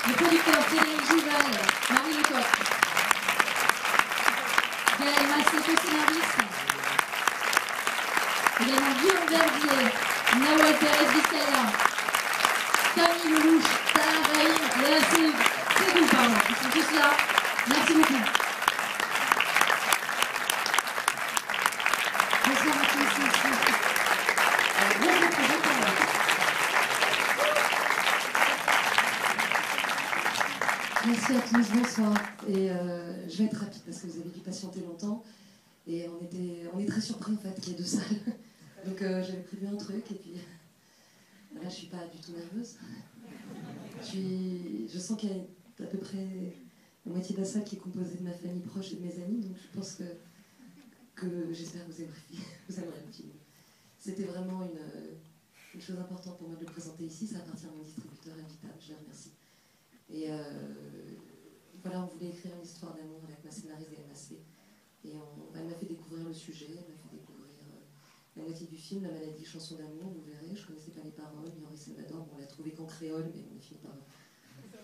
Les producteurs Cédric Jouvel, Marie Lecoq, Gaël Massé, co-scénariste, également Guillaume Verdier, Nawal Thérèse Vizcaya, Camille Lelouch, Tara Rahim, Léa Sédou, pardon. Ils sont tous là. Merci beaucoup. Bonsoir à tous. Merci à tous, bonsoir. Et je vais être rapide parce que vous avez dû patienter longtemps. Et on est très surpris en fait qu'il y ait deux salles. Donc j'avais prévu un truc et puis là je suis pas du tout nerveuse. Je sens qu'il y a à peu près la moitié de la salle qui est composée de ma famille proche et de mes amis. Donc je pense que j'espère que vous aimerez le film. C'était vraiment une chose importante pour moi de le présenter ici. Ça appartient à mon distributeur invitable, je les remercie. Et voilà, on voulait écrire une histoire d'amour avec ma scénariste Gaël Massé. Et elle m'a fait découvrir le sujet, elle m'a fait découvrir la moitié du film, La maladie, chanson d'amour, vous verrez. Je ne connaissais pas les paroles, Henri Salvador, on l'a trouvé qu'en créole, mais on a fini par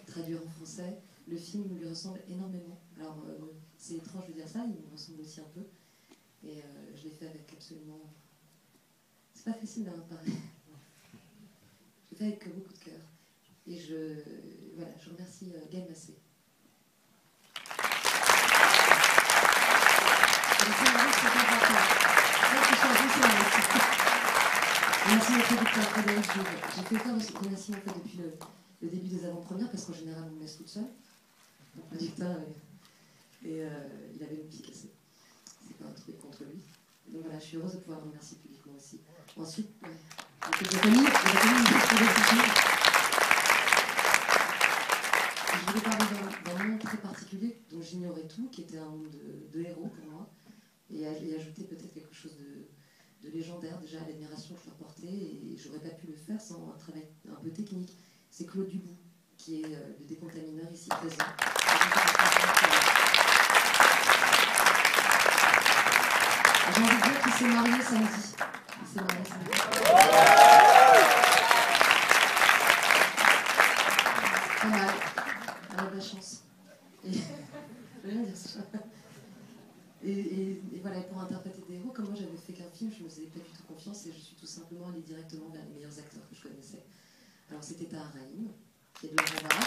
traduire en français. Le film lui ressemble énormément. Alors, c'est étrange de dire ça, il me ressemble aussi un peu. Et je l'ai fait avec absolument... C'est pas facile d'en parler. Je l'ai fait avec beaucoup de cœur. Et voilà, je remercie Gaël Massé. Merci au producteur Frédéric Jouvel. J'ai fait faire ce remerciement en fait depuis le début des avant-premières parce qu'en général on me laisse toute seule. Le producteur il avait le pied cassé. C'est pas un truc contre lui. Donc voilà, je suis heureuse de pouvoir le remercier publiquement aussi. Ensuite, je voulais parler d'un monde très particulier dont j'ignorais tout, qui était un monde de héros pour moi, et ajouter peut-être quelque chose de légendaire déjà à l'admiration que je leur portais, et j'aurais pas pu le faire sans un travail un peu technique. C'est Claude Dubout, qui est le décontamineur ici présent. J'ai envie de dire qu'il s'est marié samedi. Il s'est marié samedi. Pas mal. Elle a de la chance. Et je vais rien dire ça. Et voilà, pour interpréter des héros, comme moi j'avais fait qu'un film, je ne me faisais pas du tout confiance et je suis tout simplement allée directement vers les meilleurs acteurs que je connaissais. Alors c'était Tara Rahim, qui est de Laurent Barra.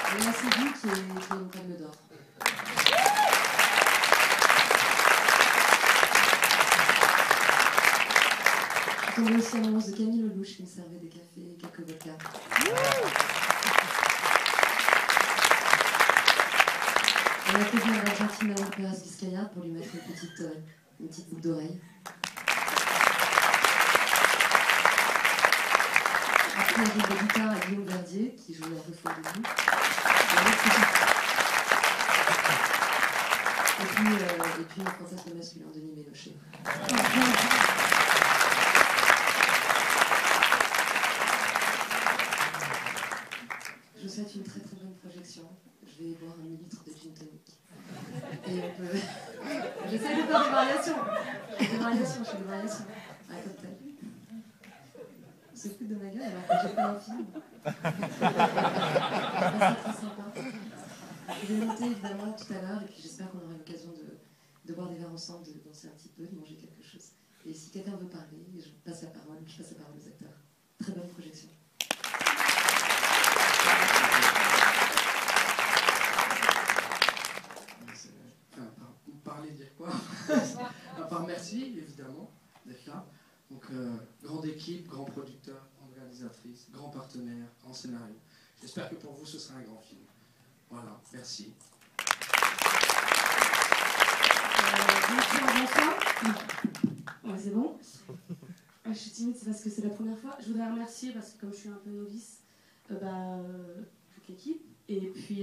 Et Léa Sédou, qui est une palme d'or. Je suis tombée aussi amoureuse de Camille Lelouch, qui me servait des cafés et quelques vodkas. On a fait venir la gentille Nawal Thérèse Vizcaya pour lui mettre une petite boucle d'oreille. Après, il y a de guitare à Guillaume Verdier, qui joue la refrain debout. Et puis, le fantasme masculin, Denis Ménochet. Je vous souhaite une très très bonne projection. Je vais boire 1 litre de gin tonic. Et on peut... J'essaie de faire des variations. Je fais des variations. Un cocktail. On se fout de ma gueule alors que j'ai fait un film. C'est très sympa. Je vais monter évidemment tout à l'heure et puis j'espère qu'on aura l'occasion de boire des verres ensemble, de danser un petit peu, de manger quelque chose. Et si quelqu'un veut parler, je passe la parole aux acteurs. Très bonne projection. Parler, dire quoi? À part merci, évidemment, d'être là. Donc, grande équipe, grand producteur, grande réalisatrice, grand partenaire, grand scénario. J'espère que pour vous, ce sera un grand film. Voilà, merci. Bonsoir. Ouais, c'est bon. Je suis timide, c'est parce que c'est la première fois. Je voudrais remercier, parce que comme je suis un peu novice, toute l'équipe. Et puis...